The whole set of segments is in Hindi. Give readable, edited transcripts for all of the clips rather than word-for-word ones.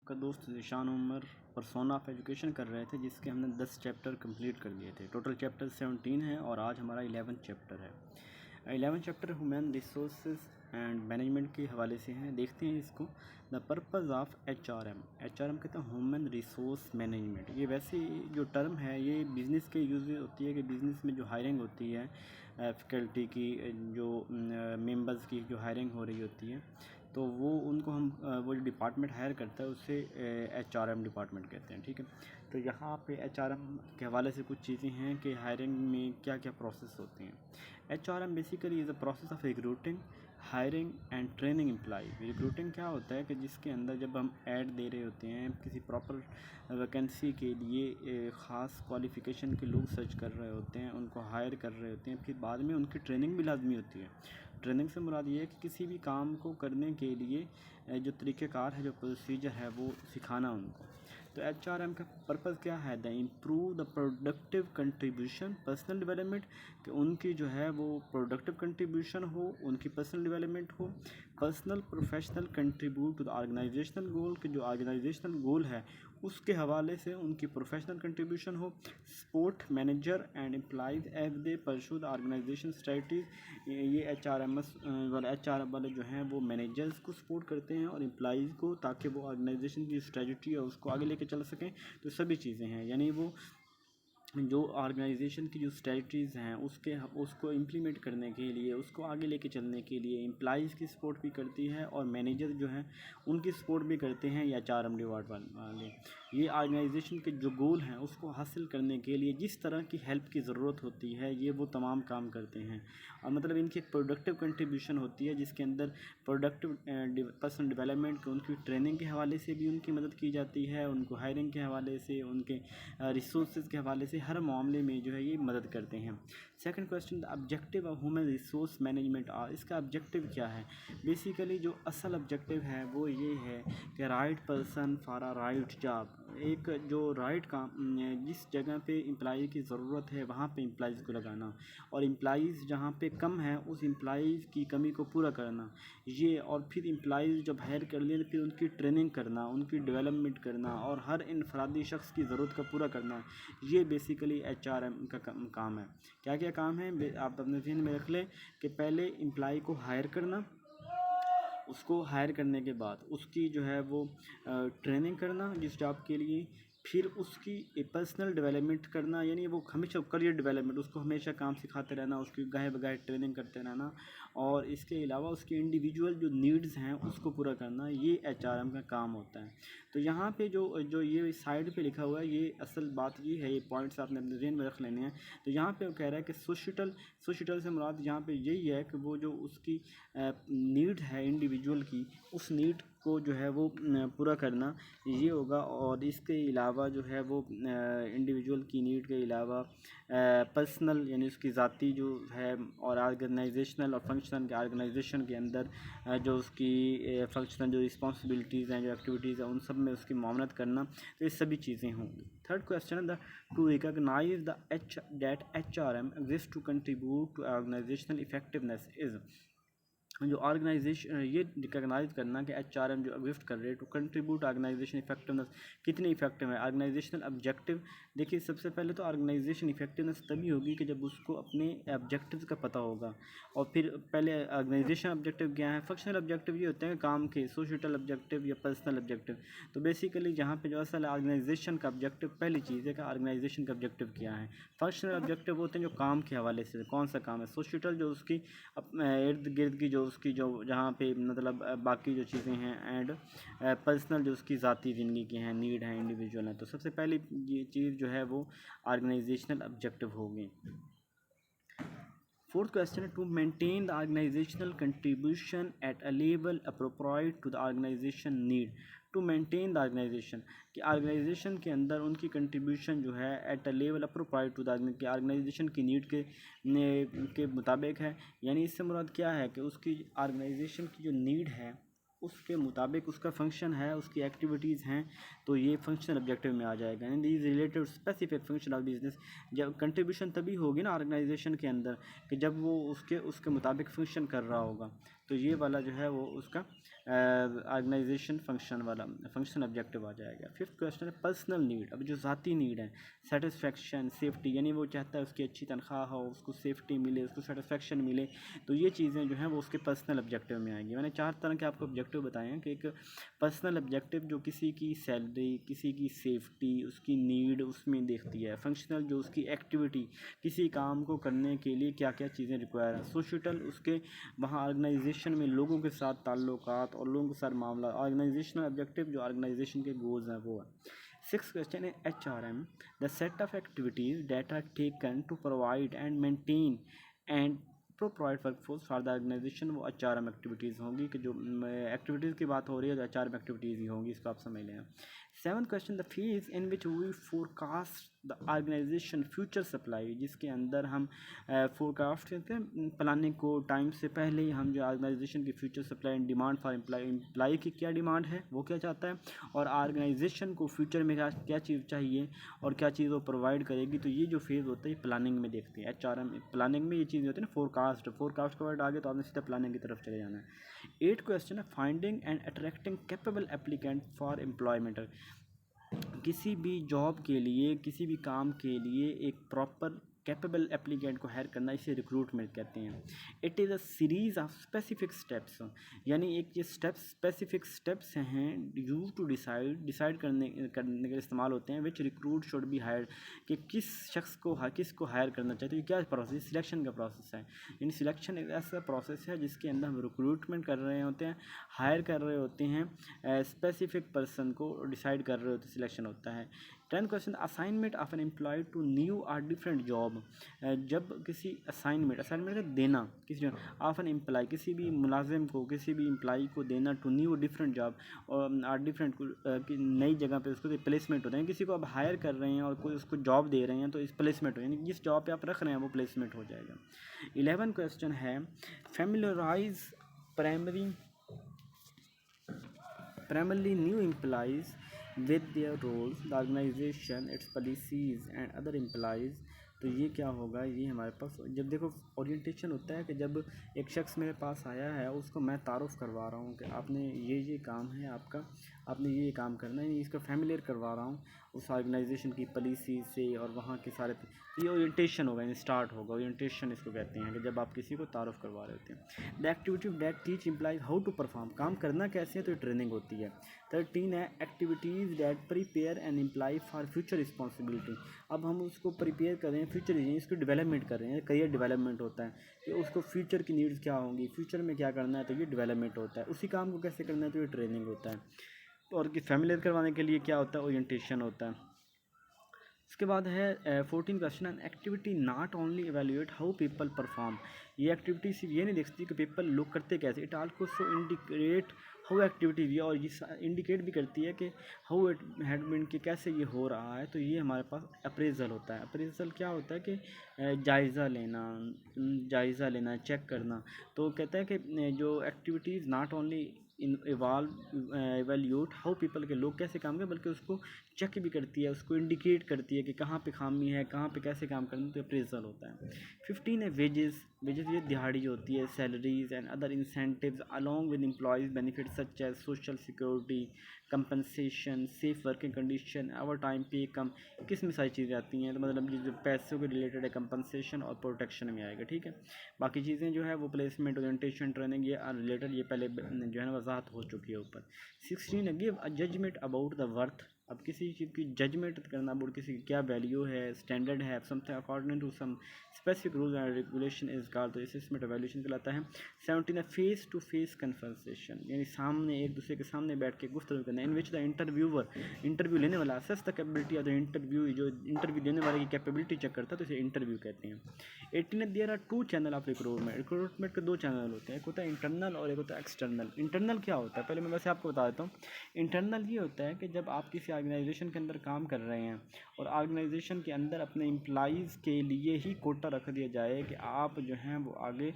का दोस्त Zeeshan Umar persona of education कर रहे थे, जिसके हमने 10 चैप्टर कंप्लीट कर लिए थे। टोटल चैप्टर 17 है और आज हमारा 11 चैप्टर है। 11 chapter human resources and management के हवाले से हैं। देखते हैं इसको। द पर्पज़ ऑफ HRM कहते हैं ह्यूमन रिसोर्स मैनेजमेंट। ये वैसे जो टर्म है ये बिज़नेस के यूज़ होती है कि बिज़नेस में जो हायरिंग होती है फैकल्टी की, जो मेंबर्स की जो हायरिंग हो रही होती है, तो वो उनको हम वो जो डिपार्टमेंट हायर करता है उसे HRM डिपार्टमेंट कहते हैं। ठीक है, तो यहाँ पे HRM के हवाले से कुछ चीज़ें हैं कि हायरिंग में क्या क्या प्रोसेस होते हैं। HRM basically is a process of recruiting, hiring and training employ. Recruiting क्या होता है कि जिसके अंदर जब हम ऐड दे रहे होते हैं किसी प्रॉपर वैकेंसी के लिए, ख़ास क्वालिफ़िकेशन के लोग सर्च कर रहे होते हैं, उनको हायर कर रहे होते हैं, फिर बाद में उनकी ट्रेनिंग भी लाजमी होती है। ट्रेनिंग से मुराद ये है कि किसी भी काम को करने के लिए जो तरीक़ेकार है, जो प्रोसीजर है, वो सिखाना उनको। तो HRM का पर्पज़ क्या है? The improve the productive contribution, personal development, कि उनकी जो है वो प्रोडक्टिव कंट्रीब्यूशन हो, उनकी पर्सनल डेवलपमेंट हो, personal professional contribute to the organisational goal, कि जो ऑर्गेनाइजेशनल गोल है उसके हवाले से उनकी प्रोफेशनल कंट्रीब्यूशन हो। Support manager and employees as they pursue the organisation strategies. ये HRM वाले जो हैं वो मैनेजर्स को सपोर्ट करते हैं और एम्प्लॉयज़ को, ताकि वो ऑर्गेनाइजेशन की स्ट्रेटजी है उसको आगे लेके चल सकें। तो सभी चीज़ें हैं, यानी वो जो ऑर्गेनाइजेशन की जो स्ट्रेटजीज़ हैं उसको इम्प्लीमेंट करने के लिए, उसको आगे लेके चलने के लिए एम्प्लॉयज़ की सपोर्ट भी करती है और मैनेजर जो हैं उनकी सपोर्ट भी करते हैं। या HRM डिपार्टमेंट वाले ये ऑर्गेनाइजेशन के जो गोल हैं उसको हासिल करने के लिए जिस तरह की हेल्प की ज़रूरत होती है ये वो तमाम काम करते हैं। और मतलब इनकी एक प्रोडक्टिव कंट्रीब्यूशन होती है जिसके अंदर प्रोडक्टिव पर्सनल डेवलपमेंट, उनकी ट्रेनिंग के हवाले से भी उनकी मदद की जाती है, उनको हायरिंग के हवाले से, उनके रिसोर्सेज के हवाले से, हर मामले में जो है ये मदद करते हैं। Second question, the objective of human resource management are. इसका ऑब्जेक्टिव क्या है? बेसिकली जो असल ऑब्जेक्टिव है वो ये है कि right person for a right job. एक जो राइट काम, जिस जगह पे एम्प्लॉय की ज़रूरत है वहाँ पे एम्प्लॉयज़ को लगाना, और एम्प्लॉयज़ जहाँ पे कम है उस एम्प्लॉयज़ की कमी को पूरा करना ये, और फिर एम्प्लॉयज़ जब हायर कर लिए फिर उनकी ट्रेनिंग करना, उनकी डेवलपमेंट करना और हर इनफरादी शख्स की ज़रूरत का पूरा करना, ये बेसिकली HRM का काम है। क्या क्या काम है आप अपने ज़हन में रख लें कि पहले एम्प्लॉय को हायर करना, उसको हायर करने के बाद उसकी जो है वो ट्रेनिंग करना जिस जॉब के लिए, फिर उसकी पर्सनल डेवलपमेंट करना, यानी वो हमेशा करियर डेवलपमेंट, उसको हमेशा काम सिखाते रहना, उसकी गाहे बगाहे ट्रेनिंग करते रहना, और इसके अलावा उसके इंडिविजुअल जो नीड्स हैं उसको पूरा करना, ये HRM का काम होता है। तो यहाँ पे जो ये साइड पे लिखा हुआ है, ये असल बात ये है, ये पॉइंट्स आपने अपने ज़हन में रख लेने हैं। तो यहाँ पे वो कह रहा है कि सोशल से मुराद यहाँ पे यही है कि वो जो उसकी नीड है इंडिविजुअल की, उस नीड को जो है वो पूरा करना ये होगा। और इसके अलावा जो है वो इंडिविजुअल की नीड के अलावा पर्सनल, यानी उसकी ज़ाती जो है, और ऑर्गेनाइजेशनल और फंक्शनल, के ऑर्गेनाइजेशन के अंदर जो उसकी फंक्शनल जो रिस्पॉन्सिबिलिटीज़ हैं, जो एक्टिविटीज़ हैं, उन सब में उसकी मामलत करना, तो ये सभी चीज़ें होंगी। Third question, the to recognise the HRM exist to contribute to organisational effectiveness is. जो ऑर्गेनाइजेशन, ये रिकॉग्नाइज करना कि HRM जो एग्जिस्ट कर रहे हैं टू कंट्रीब्यूट ऑर्गेनाइजेशन इफेक्टिवनेस, कितनी इफेक्टिव है। ऑर्गेनाइजेशनल ऑब्जेक्टिव, देखिए सबसे पहले तो ऑर्गेनाइजेशन इफेक्टिवनेस तभी होगी कि जब उसको अपने ऑब्जेक्टिव्स का पता होगा। और फिर पहले ऑर्गेनाइजेशन ऑब्जेक्टिव क्या है, फंक्शनल ऑब्जेक्टिव ये होते हैं काम के, सोशल ऑब्जेक्टिव या पर्सनल ऑब्जेक्टिव। तो बेसिकली जहाँ पे जो असल ऑर्गेनाइजेशन का ऑब्जेक्टिव, पहली चीज़ है कि ऑर्गेनाइजेशन का ऑब्जेक्टिव क्या है। फंक्शनल ऑब्जेक्टिव होते हैं जो काम के हवाले से, कौन सा काम है। सोशल जो उसकी इर्द गिर्द की जो उसकी जो जहाँ पे मतलब बाकी जो चीज़ें हैं, एंड पर्सनल जो उसकी ज़ाती ज़िंदगी की हैं, नीड है, इंडिविजुअल है। तो सबसे पहली ये चीज़ जो है वो ऑर्गेनाइजेशनल ऑब्जेक्टिव होगी। फोर्थ क्वेश्चन है, to maintain the organisational contribution at a level appropriate to the organisation need. To maintain the organisation, कि ऑर्गेनाइजेशन के अंदर उनकी कंट्रीब्यूशन जो है at a level appropriate to the organisation की नीड के मुताबिक है। यानी इससे मुराद क्या है कि उसकी ऑर्गेनाइजेशन की जो नीड है उसके मुताबिक उसका फंक्शन है, उसकी एक्टिविटीज़ हैं, तो ये फंक्शनल ऑब्जेक्टिव में आ जाएगा। यानी this related specific function of business. जब कंट्रीब्यूशन तभी होगी ना ऑर्गेनाइजेशन के अंदर कि जब वो उसके मुताबिक फंक्शन कर रहा होगा। तो ये वाला जो है वो उसका ऑर्गेनाइजेशन फंक्शन वाला फंक्शन ऑब्जेक्टिव आ जाएगा। फिफ्थ क्वेश्चन है पर्सनल नीड। अब जो ज़ाती नीड है, सेटिस्फेक्शन, सेफ्टी, यानी वो चाहता है उसकी अच्छी तनख्वाह हो, उसको सेफ्टी मिले, उसको सेटिस्फेक्शन मिले, तो ये चीज़ें जो हैं वो उसके पर्सनल ऑब्जेक्टिव में आएंगी। मैंने 4 तरह के आपको ऑब्जेक्टिव बताए हैं कि एक पर्सनल ऑब्जेक्टिव जो किसी की सैलरी, किसी की सेफ्टी, उसकी नीड उसमें देखती है। फंक्शनल जो उसकी एक्टिविटी, किसी काम को करने के लिए क्या क्या चीज़ें रिक्वायर है। सोशल उसके वहाँ ऑर्गेनाइजेशन में लोगों के साथ ताल्लुकात और लोगों के साथ मामला। ऑर्गेनाइजेशनल ऑब्जेक्टिव जो ऑर्गेनाइजेशन के गोल्स हैं वो है। सिक्स क्वेश्चन है HRM, the set of activities that are taken to provide and maintain and provide workforce for the organisation. वो HRM एक्टिविटीज़ होंगी कि जो एक्टिविटीज़ की बात हो रही है तो HRM एक्टिविटीज़ ही होंगी, इसको आप समझ लें। Seven question, the phase in which we forecast the organisation future supply, जिसके अंदर हम फोरकास्ट करते हैं प्लानिंग को, टाइम से पहले ही हम जो ऑर्गेनाइजेशन की future supply and demand for employee की क्या डिमांड है, वो क्या चाहता है, और ऑर्गेनाइजेशन को फ्यूचर में क्या चीज़ चाहिए और क्या चीज़ वो प्रोवाइड करेगी। तो ये जो फेज़ होता है प्लानिंग में देखते हैं। HRM प्लानिंग में ये चीज़ होती है ना, फोरकास्ट का वर्ड आगे तो आपने सीधा प्लानिंग की तरफ चले जाना है। 8 क्वेश्चन है finding and attracting capable applicant for employment. किसी भी जॉब के लिए, किसी भी काम के लिए एक प्रॉपर कैपेबल एप्लीकेंट को हायर करना, इसे रिक्रूटमेंट कहते हैं। It is a series of specific steps, यानी एक ये स्टेप्स स्पेसिफिक स्टेप्स हैं यूज टू डिसाइड करने के लिए इस्तेमाल होते हैं। विच रिक्रूट शुड बी हायर, कि किस शख्स को किसको हायर करना चाहिए। तो ये क्या प्रोसेस, सिलेक्शन का प्रोसेस है। यानी सिलेक्शन एक ऐसा प्रोसेस है जिसके अंदर हम रिक्रूटमेंट कर रहे होते हैं, हायर कर रहे होते हैं, स्पेसिफिक पर्सन को डिसाइड कर रहे होते, सिलेक्शन होता है। 10 question, assignment of an employ to new और डिफरेंट जॉब। जब किसी असाइनमेंट देना किसी ऑफ एन एम्प्लॉय, किसी भी मुलाजिम को, किसी भी एम्प्लॉय को देना टू न्यू डिफरेंट जॉब, और डिफरेंट नई जगह पे उसको प्लेसमेंट होता है। किसी को आप हायर कर रहे हैं और कोई उसको जॉब दे रहे हैं तो इस प्लेसमेंट हो, यानी जिस जॉब पे आप रख रहे हैं वो प्लेसमेंट हो जाएगा। 11 क्वेश्चन है फैमिलियराइज primarily new employees with their roles, the organization, its policies and other employees। तो ये क्या होगा, ये हमारे पास जब देखो ओरिएंटेशन होता है कि जब एक शख्स मेरे पास आया है उसको मैं तारुफ़ करवा रहा हूँ कि आपने ये काम है आपका, आपने ये काम करना है, इसका फैमिलियर करवा रहा हूँ उस ऑर्गेनाइजेशन की पॉलिसी से और वहाँ के सारे। ये ओरिएंटेशन होगा, यानी स्टार्ट होगा। ओरिएंटेशन इसको कहते हैं कि जब आप किसी को तारुफ़ करवा रहे होते हैं। The activity that teach employees how to perform, काम करना कैसे है, तो ट्रेनिंग होती है। 13 है activities that prepare an employ for future responsibility. अब हम उसको प्रिपेयर कर रहे हैं फ्यूचर, इसको डेवलपमेंट कर रहे हैं, करियर डेवलपमेंट होता है कि उसको फ्यूचर की नीड्स क्या होंगी, फ्यूचर में क्या करना है, तो ये डेवलपमेंट होता है। उसी काम को कैसे करना है, तो ये ट्रेनिंग होता है। और कि फैमिलियर करवाने के लिए क्या होता है, ओरिएंटेशन होता है। इसके बाद है 14 question, activity not only evaluate how people perform. ये एक्टिविटी सिर्फ ये नहीं देखती कि पीपल लोग करते कैसे, it also indicate how activity भी, और ये इंडिकेट भी करती है कि हाउ इट हैड बीन, कि कैसे ये हो रहा है। तो ये हमारे पास अप्रेजल होता है। अप्रेजल क्या होता है कि जायज़ा लेना, चेक करना। तो कहता है कि जो activities not only evaluate how people, के लोग कैसे काम करें, बल्कि उसको चेक भी करती है, उसको इंडिकेट करती है कि कहाँ पे खामी है, कहाँ पे कैसे काम करना, तो अप्रेजल होता है। 15 है वेजेस ये दिहाड़ी जो होती है, salaries and other incentives along with employees benefit such as social security, compensation, safe working condition, over time pay कम, किस में सारी चीज़ें आती हैं। तो मतलब जो पैसों के रिलेटेड है कंपनसेशन और प्रोटेक्शन में आएगा, ठीक है। बाकी चीज़ें जो है वो प्लेसमेंट, ओरिएंटेशन, ट्रेनिंग, ये रिलेटेड ये पहले जो है ना वजाहत हो चुकी है ऊपर। 16 give a judgement about the worth. अब किसी चीज़ की जजमेंट करना, अबाउट किसी की क्या वैल्यू है, स्टैंडर्ड है, something according to some specific rules and regulation is called, तो असेसमेंट एवेल्यूशन कहलाता है। 17 फेस टू फेस कन्वर्सेशन, यानी सामने एक दूसरे के सामने बैठ के गुफ्तगू करना, इन विच द इंटरव्यूअर, इंटरव्यू लेने वाला assess the capability of the interview, जो इंटरव्यू देने वाले की कैपेबिलिटी चेक करता है, तो इसे इंटरव्यू कहते हैं। 18 there are 2 channel of recruitment के 2 चैनल होते हैं, एक होता है इंटरनल और एक होता है एक्सटर्नल। इंटरनल क्या होता है, पहले मैं वैसे आपको बता देता हूँ। इंटरनल ये होता है कि जब आप किसी ऑर्गेनाइजेशन के अंदर काम कर रहे हैं और ऑर्गेनाइजेशन के अंदर अपने एम्प्लॉइज़ के लिए ही कोटा रख दिया जाए कि आप जो हैं वो आगे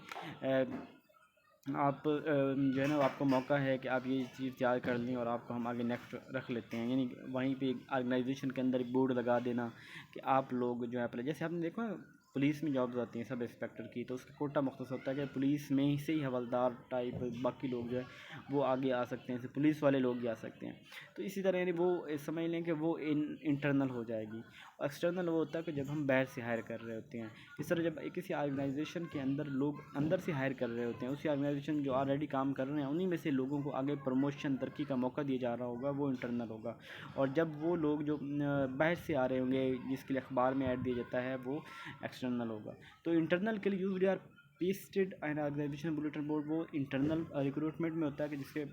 आप जो है ना आपको मौका है कि आप ये चीज़ तैयार कर लें और आपको हम आगे नेक्स्ट रख लेते हैं। यानी वहीं पे ऑर्गेनाइजेशन के अंदर एक बोर्ड लगा देना कि आप लोग जो है, पहले जैसे आपने देखा पुलिस में जॉब्स आती हैं सब इंस्पेक्टर की, तो उसका कोटा मुख्तस होता है कि पुलिस में से ही हवलदार टाइप बाकी लोग जो है वो आगे आ सकते हैं, जैसे पुलिस वाले लोग भी आ सकते हैं। तो इसी तरह यानी वो समझ लें कि वो इंटरनल हो जाएगी। और एक्सटर्नल वो होता है कि जब हम बाहर से हायर कर रहे होते हैं। इस तरह जब किसी ऑर्गेनाइजेशन के अंदर लोग अंदर से हायर कर रहे होते हैं, उसी ऑर्गेनाइजेशन जो ऑलरेडी काम कर रहे हैं उन्हीं में से लोगों को आगे प्रमोशन तरक्की का मौका दिया जा रहा होगा, वो इंटरनल होगा। और जब वो लोग जो बाहर से आ रहे होंगे जिसके लिए अखबार में ऐड दिया जाता है, वो एक्सटर्नल होगा। तो इंटरनल के लिए used or pasted and organisation bulletin board, वो इंटरनल रिक्रूटमेंट में होता है कि जिसके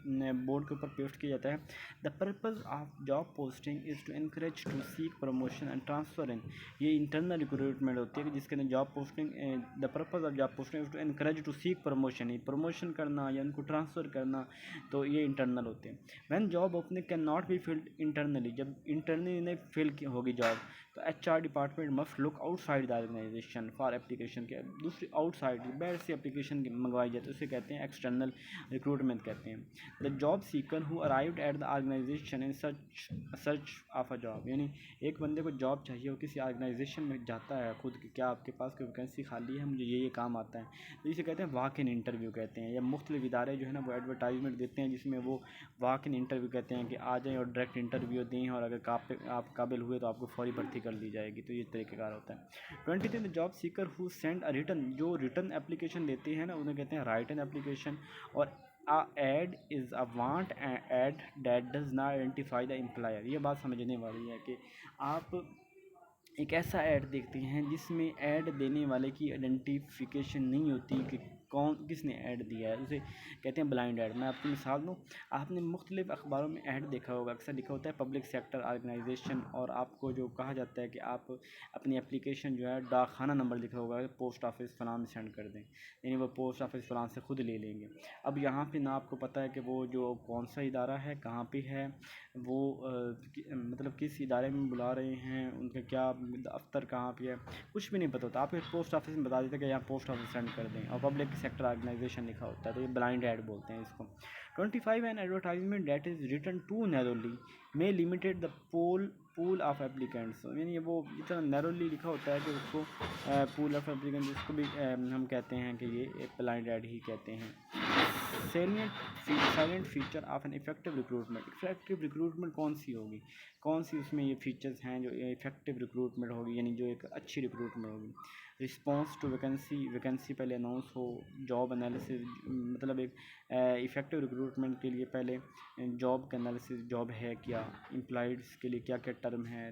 बोर्ड के ऊपर पेस्ट किया जाता है। The purpose of job posting is to encourage to seek promotion and transfer in, ये इंटरनल रिक्रूटमेंट होती है कि जिसके अंदर job posting, the purpose of job posting is to encourage to seek promotion, ये प्रमोशन करना या उनको ट्रांसफ़र करना, तो ये इंटरनल होते हैं। When job opening can not be filled internally, जब इंटरनली नहीं फिल होगी जॉब, तो HR department must look outside the organisation for application के, दूसरी आउटसाइड बाहर से एप्लीकेशन मंगवाई जाती है, उसे कहते हैं एक्सटर्नल रिक्रूटमेंट कहते हैं। The job seeker who arrived at the organisation in search of a job, यानी एक बंदे को जॉब चाहिए, वो किसी ऑर्गेनाइजेशन में जाता है खुद कि क्या आपके पास कोई वैकेंसी खाली है, मुझे ये काम आता है, तो इसे कहते हैं वॉक इन इंटरव्यू कहते हैं। या मुख्तलिफ इदारे जो है ना वो एडवर्टाइजमेंट देते हैं जिसमें वो वॉक इन इंटरव्यू कहते हैं कि आ जाएँ और डायरेक्ट इंटरव्यू दें, और अगर आप काबिल हुए तो आपको फौरी भर्ती कर ली जाएगी। तो ये तरीक़ेकार होता है। 23 the job seeker who send a return, जो रिटर्न एप्लीकेशन देते हैं ना उन्हें कहते हैं राइटन एप्लीकेशन। और a ad is a want ad that does not identify the employer, ये बात समझने वाली है कि आप एक ऐसा ऐड देखते हैं जिसमें ऐड देने वाले की आइडेंटिफिकेशन नहीं होती कि कौन किसने ऐड दिया है, उसे कहते हैं ब्लाइंड ऐड। मैं आपको मिसाल दूँ, आपने मुख्तलिफ अखबारों में ऐड देखा होगा, अक्सर लिखा होता है पब्लिक सेक्टर ऑर्गेनाइजेशन, और आपको जो कहा जाता है कि आप अपनी एप्लीकेशन जो है डाक खाना नंबर लिखा होगा पोस्ट ऑफिस फलां में सेंड कर दें, यानी वो पोस्ट ऑफिस फलां से ख़ुद ले लेंगे। अब यहाँ पे ना आपको पता है कि वो जो कौन सा इदारा है, कहाँ पे है, वो मतलब किस इदारे में बुला रहे हैं, उनका क्या दफ्तर कहाँ पे है, कुछ भी नहीं पता होता। आपके पोस्ट ऑफिस में बता देते हैं कि यहाँ पोस्ट ऑफिस सेंड कर दें, और पब्लिक सेक्टर ऑर्गेनाइजेशन लिखा होता है, तो ये ब्लाइंड ऐड बोलते हैं इसको। 25 an advertisement that is written too narrowly may limited the pool of applicants, यानी वो इतना नैरोली लिखा होता है कि उसको पूल ऑफ एप्लीकेंट, जिसको भी हम कहते हैं कि ये ब्लाइंड ऐड ही कहते हैं। Silent feature of an effective recruitment, effective recruitment कौन सी होगी, कौन सी उसमें ये फीचर्स हैं जो इफेक्टिव रिक्रूटमेंट होगी, यानी जो एक अच्छी रिक्रूटमेंट होगी। रिस्पांस टू वैकेंसी पहले अनाउंस हो, जॉब एनालिसिस, मतलब एक इफेक्टिव रिक्रूटमेंट के लिए पहले जॉब का एनालिसिस, जॉब है क्या, एम्प्लॉयड्स के लिए क्या क्या टर्म है,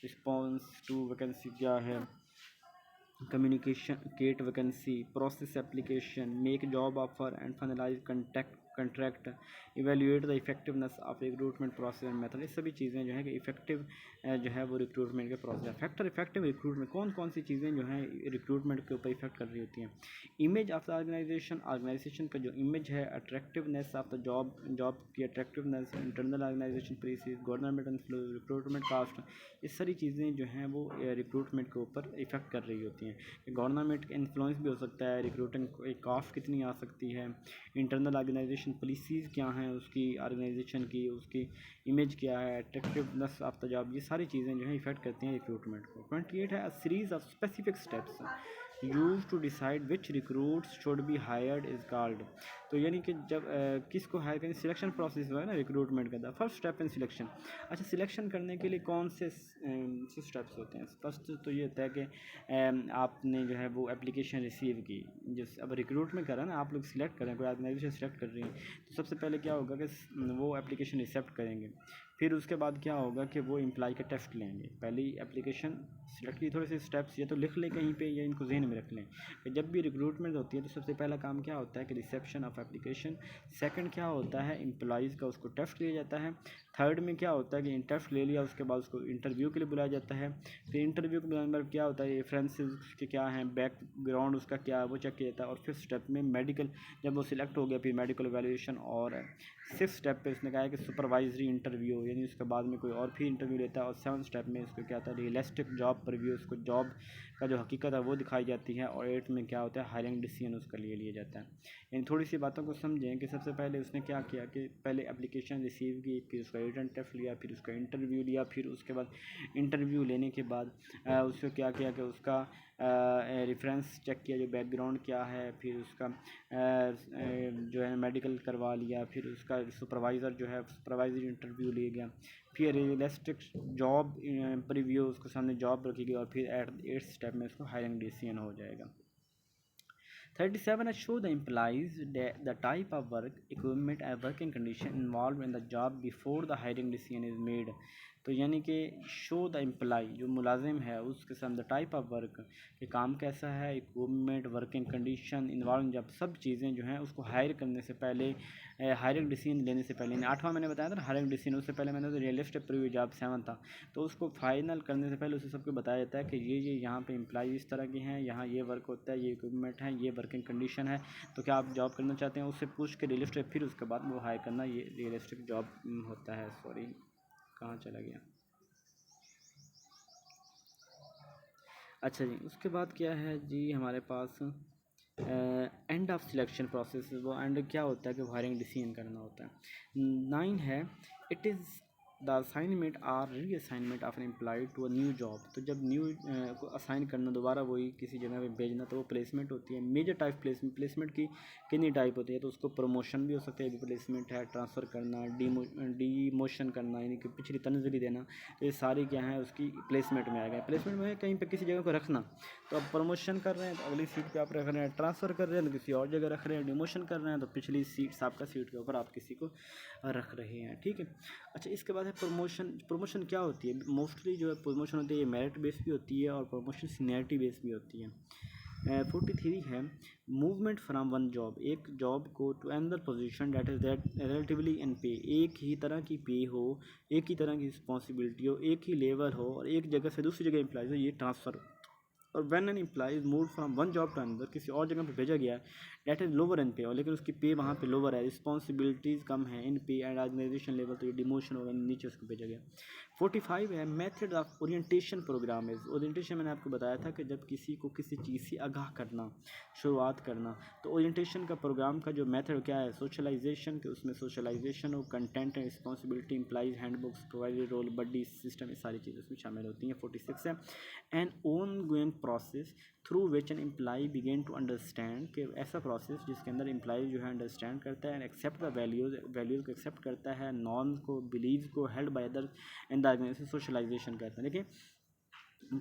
रिस्पांस टू वैकेंसी क्या है, communicate vacancy, process application, make job offer and finalise contract, evaluate the effectiveness of recruitment process and method, ये सभी चीज़ें जो है कि इफेक्टिव जो है वो रिक्रूटमेंट के प्रोसेस। फैक्टर इफेक्टिव रिक्रूटमेंट, कौन कौन सी चीज़ें जो हैं रिक्रूटमेंट के ऊपर इफेक्ट कर रही होती हैं। इमेज ऑफ द ऑर्गेनाइजेशन का जो इमेज है, अट्रैक्टिवनेस ऑफ द जॉब की attractiveness, internal organisation practices, government influence, recruitment cost, ये सारी चीज़ें जो हैं वो रिक्रूटमेंट के ऊपर इफेक्ट कर रही होती हैं। गवर्नमेंट का इन्फ्लुएंस भी हो सकता है, रिक्रूटिंग कास्ट कितनी आ सकती है, इंटरनल ऑर्गेनाइजेशन पॉलिसीज़ क्या हैं उसकी, ऑर्गेनाइजेशन की उसकी इमेज क्या है, अट्रैक्टिवनेस ऑफ द जॉब, ये सारी चीज़ें जो है इफेक्ट करती हैं रिक्रूटमेंट को। 28 है, a series of specific steps use to decide which recruits should be hired is called, तो यानी कि जब किसको हायर करें, सिलेक्शन प्रोसेस है ना रिक्रूटमेंट का, फर्स्ट स्टेप इन सिलेक्शन। अच्छा, सिलेक्शन करने के लिए कौन से स्टेप्स होते हैं। फर्स्ट तो ये होता है कि आपने जो है वो एप्लीकेशन रिसीव की, जिस अब रिक्रूटमेंट करा ना, आप लोग सिलेक्ट करें, कोई ऑर्गेनाइजेशन सिलेक्ट कर रही है, तो सबसे पहले क्या होगा कि वो एप्लीकेशन एक्सेप्ट करेंगे। फिर उसके बाद क्या होगा कि वो एम्प्लॉय का टेस्ट लेंगे। पहले ही एप्लीकेशन सिलेक्ट की, थोड़े से स्टेप्स ये तो लिख लें कहीं पे, या इनको जहन में रख लें कि जब भी रिक्रूटमेंट होती है तो सबसे पहला काम क्या होता है कि रिसेप्शन ऑफ एप्लीकेशन, सेकंड क्या होता है एम्प्लॉयज़ का उसको टेस्ट लिया जाता है, थर्ड में क्या होता है कि टेस्ट ले लिया उसके बाद उसको इंटरव्यू के लिए बुलाया जाता है। फिर इंटरव्यू के बुलाने पर क्या होता है, रेफरेंसेस के क्या हैं, बैकग्राउंड उसका क्या है वो चेक किया जाता है। और फिफ्थ स्टेप में मेडिकल, जब वो सिलेक्ट हो गया फिर मेडिकल वैल्यूएशन। और सिक्स स्टेप पे उसने कहा है कि सुपरवाइजरी इंटरव्यू, यानी उसके बाद में कोई और भी इंटरव्यू लेता है। और सेवन स्टेप में उसको क्या होता है रियलिस्टिक जॉब रिव्यू, उसको जॉब का जो हकीकत है वो दिखाई जाती है। और एट में क्या होता है हायरिंग डिसीजन उसका लिए लिया जाता है। इन थोड़ी सी बातों को समझें कि सबसे पहले उसने क्या किया कि पहले एप्लीकेशन रिसीव की, फिर उसका रिटन टेस्ट लिया, फिर उसका इंटरव्यू लिया, फिर उसके बाद इंटरव्यू लेने के बाद उसको क्या किया कि उसका रेफरेंस चेक किया, जो बैकग्राउंड क्या है, फिर उसका जो है मेडिकल करवा लिया, फिर उसका सुपरवाइज़र जो है सुपरवाइजर इंटरव्यू लिया गया, फिर रियलिस्टिक जॉब प्रीव्यू उसके सामने जॉब रखी गई, और फिर एट 8th स्टेप में उसको हायरिंग डिसीजन हो जाएगा। 37 show the employees the type of work, equipment and working condition involved in the job before the hiring decision is made। तो यानी कि शो द एम्प्लाई, जो मुलाजिम है उसके साथ द टाइप ऑफ वर्क, कि काम कैसा है, इक्विपमेंट, वर्किंग कंडीशन इन्वॉल्व, जब सब चीज़ें जो हैं उसको हायर करने से पहले, हायरिंग डिसीजन लेने से पहले, 8वां मैंने बताया था ना हायरिंग डिसीजन, उससे पहले मैंने तो रियलिस्टिक प्रीव्यू जॉब 7 था, तो उसको फाइनल करने से पहले उसे सबको बताया जाता है कि ये यहाँ पे एम्प्लॉय इस तरह के हैं, यहाँ ये वर्क होता है, ये इक्विपमेंट है, ये वर्किंग कंडीशन है, तो क्या आप जॉब करना चाहते हैं, उससे पूछ के रियलिस्टिक, फिर उसके बाद वो हायर करना, ये रियलिस्टिक जॉब होता है। सॉरी, कहाँ चला गया। अच्छा जी, उसके बाद क्या है जी हमारे पास एंड ऑफ सिलेक्शन प्रोसेस। वो एंड क्या होता है कि हायरिंग डिसीजन करना होता है। 9 है इट इज़ द असाइनमेंट और reassignment of an employ to a new job. तो जब न्यू को असाइन करना, दोबारा वही किसी जगह पे भेजना, तो वो प्लेसमेंट होती है। मेजर टाइप प्लेसमेंट की कितनी टाइप होती है, तो उसको प्रमोशन भी हो सकता है, प्लेसमेंट है, ट्रांसफ़र करना, डीमोशन करना, यानी कि पिछली तनज़ली देना, तो ये सारी क्या है उसकी प्लेसमेंट में आ गए। प्लेसमेंट में कहीं पर किसी जगह को रखना, तो अब प्रमोशन कर रहे हैं तो अगली सीट पे आप रख रहे हैं, ट्रांसफ़र कर रहे हैं तो किसी और जगह रख रहे हैं, डिमोशन कर रहे हैं तो पिछली सीट आपका सीट के ऊपर आप किसी को रख रहे हैं, ठीक है। अच्छा, इसके बाद है प्रमोशन। प्रमोशन क्या होती है, मोस्टली जो है प्रमोशन होती है ये मेरिट बेस भी होती है और प्रमोशन सीनियरिटी बेस भी होती है। 43 है मूवमेंट फ्राम वन जॉब, एक जॉब को to another position that is that relatively in pay, एक ही तरह की पे हो, एक ही तरह की रिस्पॉन्सिबिलिटी हो, एक ही लेवल हो, और एक जगह से दूसरी जगह एम्प्लॉयज़ हो, ये ट्रांसफ़र। और when an employee is move from one job to another, किसी और जगह पे भेजा गया है, डेट इज लोअर इन पे, और लेकिन उसकी पे वहाँ पे लोअर है, रिस्पॉन्सिबिलिटीज़ कम है इन पे एंड ऑर्गेनाइजेशन लेवल, तो ये डिमोशन होगा, नीचे उसको भेजा गया। 45 है method of orientation programme is. Orientation मैंने आपको बताया था कि जब किसी को किसी चीज़ से आगाह करना, शुरुआत करना, तो ओरिएंटेशन का प्रोग्राम का जो मेथड क्या है, सोशलाइजेशन, के उसमें सोशलाइजेशन हो, content and responsibility, employees handbooks, provided role, buddy system, ये सारी चीज़ें उसमें शामिल होती हैं। 46 है an ongoing process through which an employee begin to understand, कि ऐसा प्रोसेस जिसके अंदर एम्प्लॉय जो है अंडरस्टैंड करता है एंड एक्सेप्ट द वैल्यूज़ को एक्सेप्ट करता है, नॉर्म्स को, बिलीव्स को, held by other in the organisation, socialisation कहते हैं। देखिए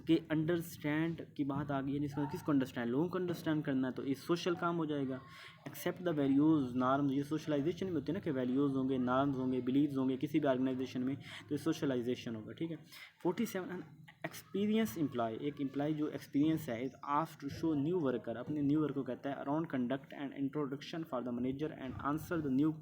कि अंडरस्टैंड की बात आ गई है, जिसको किसको अंडरस्टैंड, लोगों को अंडरस्टैंड करना है, तो ये सोशल काम हो जाएगा। एक्सेप्ट द वैल्यूज़, नॉर्म्स, ये सोशलाइजेशन में होती है ना, कि वैल्यूज़ होंगे, नॉर्म्स होंगे, बिलीव्स होंगे किसी भी ऑर्गेनाइजेशन में, तो ये सोशलाइजेशन होगा, ठीक है। 47 एक्सपीरियंस एम्प्लॉय, एक एम्प्लॉय जो एक्सपीरियंस है, is asked to show new worker, अपने न्यू वर्कर को कहता है around conduct and introduction for the manager and answer the new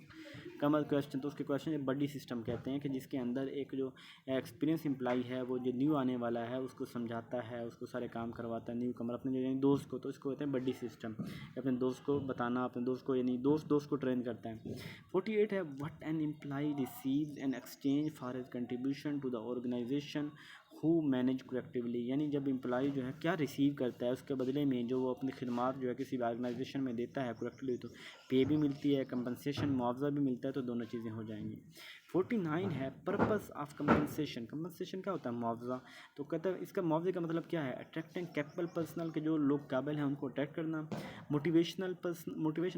Qamar question. तो उसके क्वेश्चन बडी सिस्टम कहते हैं, कि जिसके अंदर एक जो एक्सपीरियंस एम्प्लॉय है वो जो न्यू आने वाला है उसको समझाता है, उसको सारे काम करवाता है, न्यू कमर अपने जो दोस्त को, तो इसको कहते हैं बडी सिस्टम, अपने दोस्त को बताना, अपने दोस्त को, यानी दोस्त को ट्रेन करता है। 48 है what an employee receives in exchange for his contribution to the organisation who manage collectively, यानी जब एम्प्लॉय जो है क्या रिसीव करता है उसके बदले में, जो वो अपनी खिदमात जो है किसी ऑर्गेनाइजेशन में देता है कलेक्टिवली, तो पे भी मिलती है, कंपनसेशन मुआवजा भी मिलता है, तो दोनों चीज़ें हो जाएंगी। 49 है पर्पस ऑफ कंपनसेशन। कंपनसेशन क्या होता है, मुआवजा। तो कहता है इसका मुआवजे का मतलब क्या है, अट्रैक्टिंग कैपेबल पर्सनल, के जो लोग काबिल हैं उनको अट्रैक्ट करना। मोटिवेशन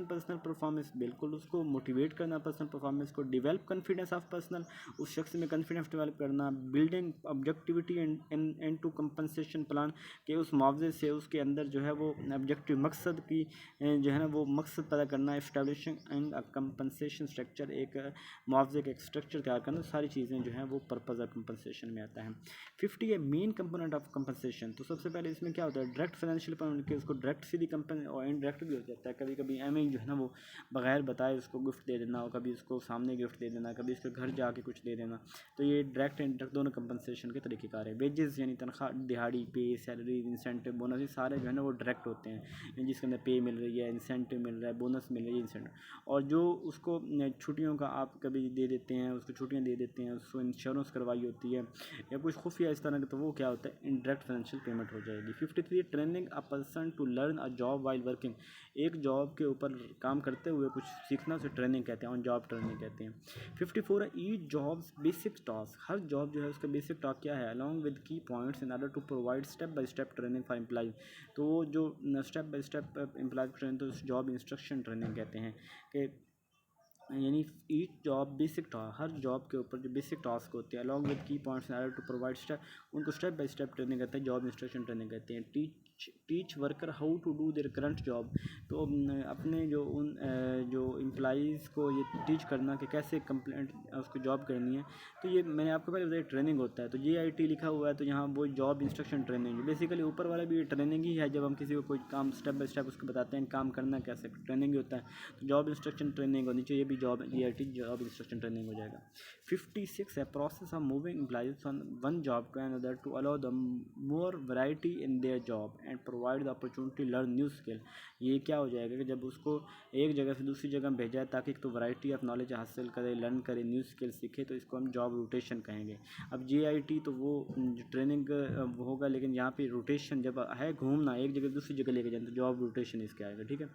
पर्सनल परफॉर्मेंस, बिल्कुल उसको मोटिवेट करना पर्सनल परफॉर्मेंस को। डेवलप कॉन्फिडेंस ऑफ पर्सनल, उस शख्स में कॉन्फिडेंस डेवलप करना। Building objectivity and to compensation plan, कि उस मुआवजे से उसके अंदर जो है वो ऑब्जेक्टिव मकसद की जो है ना वो मकसद पैदा करना। एस्टैब्लिशिंग एंड कंपनसेशन स्ट्रक्चर, एक मुआवजे का एक स्ट्रक्चर तैयार करना, सारी चीज़ें जो हैं वो पर्पज़ ऑफ कंपनसेशन में आता है। 50 है मेन कंपोनेंट ऑफ कंपनसेशन। तो सबसे पहले इसमें क्या होता है, डायरेक्ट फाइनेंशियल पेमेंट, के उसको डायरेक्ट सीधी कंपनी, और इनडायरेक्ट भी हो जाता है, कभी कभी एम जो है ना वो बगैर बताए उसको गिफ्ट दे देना, और कभी उसको सामने गिफ्ट दे देना, कभी उसके घर जाके कुछ दे देना, तो ये डायरेक्ट इनडायरेक्ट दोनों कंपनसेशन के तरीक़ेकार है। वेजेस यानी तनख्वाह, दिहाड़ी, पे, सैलरी, इंसेंटिव, बोनस, ये सारे जो है ना वो डायरेक्ट होते हैं, जिसके अंदर पे मिल रही है, इंसेंटिव मिल रहा है, बोनस मिल रही है, इंसेंटिव। और जो उसको छुट्टियों का आप कभी दे देते हैं उसको छुट्टियाँ दे देते हैं, उसको इंश्योरेंस करवाई होती है या कुछ खुफिया इस तरह का, तो वो क्या होता है, इनडायरेक्ट फाइनेंशियल पेमेंट हो जाएगी। 53 training a person to learn a job while working, एक जॉब के ऊपर काम करते हुए कुछ सीखना उसे ट्रेनिंग कहते हैं, ऑन जॉब ट्रेनिंग कहते हैं। 54 ईच जॉब्स बेसिक टास्क, हर जॉब जो है उसका बेसिक टास्क क्या है, along with key points in order to provide step by step training for employee. तो वो जो स्टेप बाय स्टेप एम्प्लॉय को ट्रेनिंग, तो उस जॉब इंस्ट्रक्शन ट्रेनिंग कहते हैं कि यानी ईच जॉब बेसिक टास्क, हर जॉब के ऊपर जो बेसिक टास्क होते हैं along with key points in order to provide step, उनको स्टेप बाय स्टेप ट्रेनिंग करते हैं, जॉब इंस्ट्रक्शन ट्रेनिंग कहते हैं। Teach worker how to do their current job, तो अपने जो उन जो एम्प्लॉइज़ को ये टीच करना कि कैसे कंप्लेंट उसको जॉब करनी है, तो ये मैंने आपको पहले बताया ट्रेनिंग होता है। तो JIT लिखा हुआ है तो यहाँ वो जॉब इंस्ट्रक्शन ट्रेनिंग, बेसिकली ऊपर वाला भी ये ट्रेनिंग ही है, जब हम किसी को कोई काम स्टेप बाय स्टेप उसको बताते हैं काम करना कैसे, ट्रेनिंग ही होता है। तो जॉब इंस्ट्रक्शन ट्रेनिंग, और नीचे ये भी job JIT job instruction training हो जाएगा। 56 है process of moving employees from one job to another to allow the more variety in their job and provide the opportunity learn new skill. ये क्या हो जाएगा कि जब उसको एक जगह से दूसरी जगह भेजा है ताकि एक तो वैरायटी ऑफ नॉलेज हासिल करे, लर्न करे, न्यू स्किल सीखे, तो इसको हम जॉब रोटेशन कहेंगे। अब JIT तो वो ट्रेनिंग होगा, लेकिन यहाँ पे रोटेशन जब है घूमना एक जगह दूसरी जगह लेके जाए तो जॉब रोटेशन इसके आएगा, ठीक है।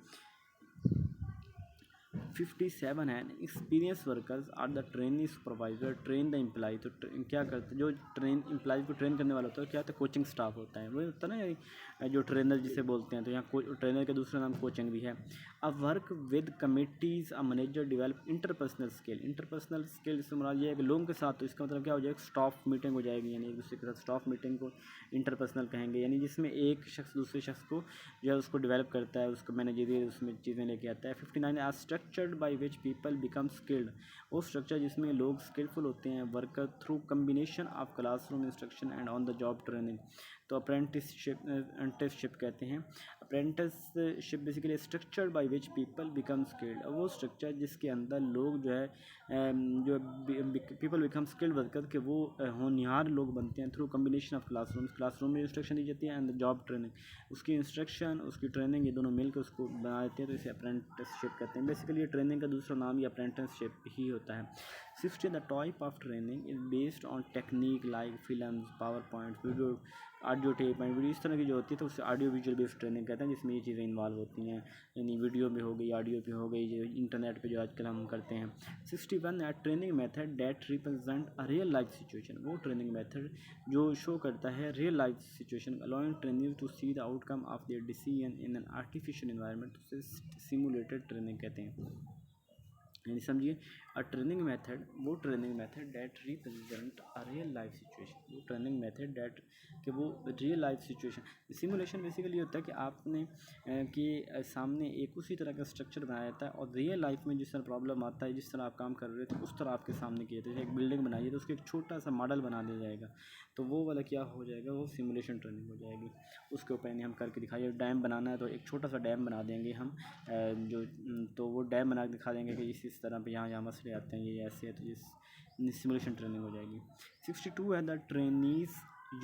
57 है experience workers or the training supervisor train the employee, तो क्या करते, जो ट्रेन एम्प्लॉय को ट्रेन करने वाला होता है क्या होता है, कोचिंग स्टाफ होता है, वो होता है ना जो ट्रेनर जिसे बोलते हैं, तो यहाँ ट्रेनर का दूसरा नाम कोचिंग भी है। अब work with committees a manager develop interpersonal skill, interpersonal skill इससे मुराद ये है कि लोगों के साथ, तो इसका मतलब क्या हो जाएगा, स्टाफ मीटिंग हो जाएगी, यानी एक दूसरे के साथ स्टाफ मीटिंग को इंटरपर्सनल कहेंगे, यानी जिसमें एक शख्स दूसरे शख्स को जो है उसको डेवलप करता है, उसको मैनेजरियल उसमें चीज़ें लेके आता है। 59 a structured by which people become skilled, वो स्ट्रक्चर जिसमें लोग स्किलफुल होते हैं, worker through combination of classroom instruction and on the job training. तो अप्रेंटिसशिप कहते हैं। Apprenticeship basically structure by which people become skilled, वो स्ट्रक्चर जिसके अंदर लोग जो है जो पीपल बिकम स्किल्ड वर्कर के वो होनहार लोग बनते हैं थ्रू कम्बिनेशन ऑफ क्लासरूम में इंस्ट्रक्शन दी जाती है एंड जॉब ट्रेनिंग, उसकी इंस्ट्रक्शन उसकी ट्रेनिंग ये दोनों मिलकर उसको बना देते हैं, तो इसे अप्रेंटिसशिप कहते हैं। बेसिकली ये ट्रेनिंग का दूसरा नाम ही अप्रेंटिसशिप ही होता है। 60 the type of training is based on technique like film, power point, video, audio tape and video, इस तरह की जो होती है तो उससे ऑडियो विजुअल बेस्ड ट्रेनिंग कहते हैं, जिसमें ये चीज़ें इन्वॉल्व होती हैं, यानी वीडियो में हो गई, ऑडियो पे हो गई, जो इंटरनेट पे जो आजकल हम करते हैं। 61 है training method that represent a real life situation, वो ट्रेनिंग मेथड जो शो करता है real life situation, allowing training to see the outcome of their decision in an artificial environment, उसे सिमुलेटेड ट्रेनिंग कहते हैं। यानी समझिए अ ट्रेनिंग मेथड, वो training method that represent a real life situation, वो ट्रेनिंग मेथड डेट कि वो real life situation. Simulation basically होता है कि आपने कि सामने एक उसी तरह का स्ट्रक्चर बनाया जाता है और रियल लाइफ में जिस तरह प्रॉब्लम आता है, जिस तरह आप काम कर रहे थे उस तरह आपके सामने किए थे। एक बिल्डिंग बनाइए तो उसका एक छोटा सा मॉडल बना दिया जाएगा, तो वो वाला क्या हो जाएगा, वो सिमुलेशन ट्रेनिंग हो जाएगी। उसके ऊपर यानी हम करके दिखाइए, डैम बनाना है तो एक छोटा सा डैम बना देंगे हम, तो वो डैम बना के दिखा देंगे कि इस तरह पे यहाँ मसले आते हैं, ये ऐसे है, तो ये सिमुलेशन ट्रेनिंग हो जाएगी। 62 है the trainees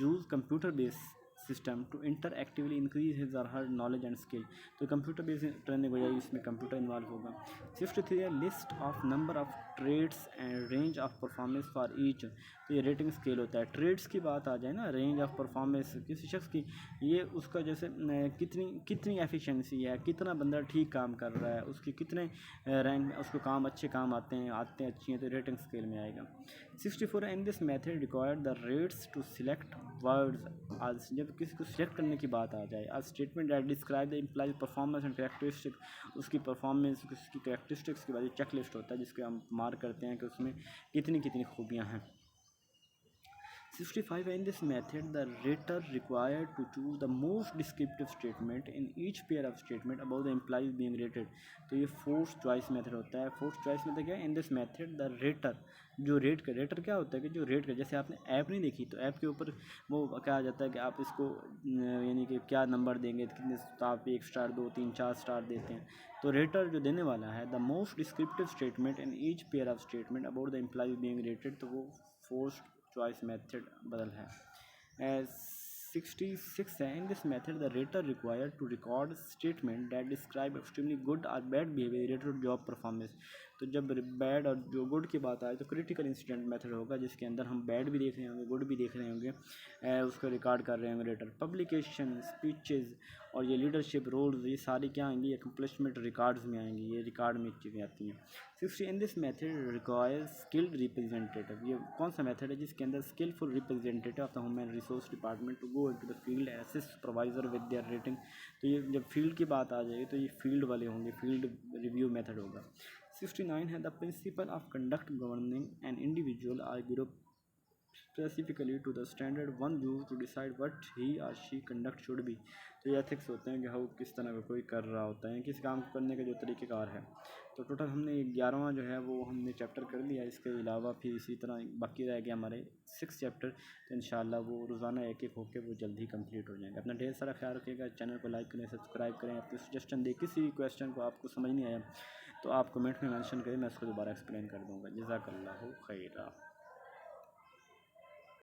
use computer based system to interactively increase his or her knowledge and skill, तो कंप्यूटर बेस्ड ट्रेनिंग हो जाएगी, इसमें कंप्यूटर इन्वॉल्व होगा। 63 है list of number of trades and range of performance for each, तो ये रेटिंग स्केल होता है। ट्रेड्स की बात आ जाए ना, रेंज ऑफ परफॉर्मेंस किसी शख्स की, ये उसका जैसे कितनी एफिशिएंसी है, कितना बंदा ठीक काम कर रहा है, उसकी कितने रैंक उसको काम अच्छे काम आते हैं अच्छी हैं, तो रेटिंग स्केल में आएगा। 64 in this method required the rates to select words, आज जब किसी को सिलेक्ट करने की बात आ जाए, आज statement that describe the implies performance and characteristic, उसकी परफॉर्मेंस उसकी कैरेक्टरिस्टिक्स के बाद चेक लिस्ट होता है जिसके हम मार्क करते हैं कि उसमें कितनी कितनी खूबियाँ हैं। 65 in this method the rater required to choose the most descriptive statement in each pair of statement about the implies being rated, तो ये फोर्स चॉइस मेथड होता है। फोर्स चॉइस मेथड क्या है, in this method the rater, जो रेटर क्या होता है कि जो रेट कर, जैसे आपने ऐप नहीं देखी तो ऐप के ऊपर वो क्या आ जाता है कि आप इसको यानी कि क्या नंबर देंगे, कितने, तो आप 1 स्टार 2 3 4 स्टार देते हैं, तो रेटर जो देने वाला है the most descriptive statement in each pair of statement about the employees being rated, तो वो फोर्स चॉइस मेथड बदल है। 66 है in this method the rater required to record statement that describe extremely good और bad behaviour related to job performance, तो जब बैड और जो गुड की बात आए तो क्रिटिकल इंसिडेंट मेथड होगा, जिसके अंदर हम बैड भी देख रहे होंगे, गुड भी देख रहे होंगे, उसको रिकॉर्ड कर रहे होंगे लेटर। पब्लिकेशन, स्पीचेज़ और ये लीडरशिप रोल्स, ये सारी क्या आएंगी, अकम्पलिशमेंट रिकॉर्ड्स में आएंगी, ये रिकॉर्ड में चीज़ें आती हैं। 60 in this method requires skilled representative, ये कौन सा मेथड है जिसके अंदर skilful representative of the human resource department to go into the field assist supervisor with their rating. तो ये जब फील्ड की बात आ जाएगी तो ये फील्ड वाले होंगे, फील्ड रिव्यू मेथड होगा। 69 है the principle of conduct governing an individual or group specifically to the standard one used to decide what he or she conduct should be। तो ये एथिक्स होते हैं कि हाँ किस तरह का कोई कर रहा होता है, किस काम को करने का जो तरीक़ेकार है। तो टोटल हमने 11वां जो है वो हमने चैप्टर कर लिया। इसके अलावा फिर इसी तरह बाकी रह गया हमारे 6 चैप्टर, तो इंशाल्लाह वो रोज़ाना एक एक होकर वो जल्द ही कंप्लीट हो जाएंगे। अपना ढेर सारा ख्याल रखिएगा, चैनल को लाइक करें, सब्सक्राइब करें। अपने सजेशन दें, किसी भी क्वेश्चन को आपको समझ नहीं आया तो आप कमेंट में मेंशन करें, मैं उसको दोबारा एक्सप्लेन कर दूँगा। जज़ाकल्लाहु खैरा।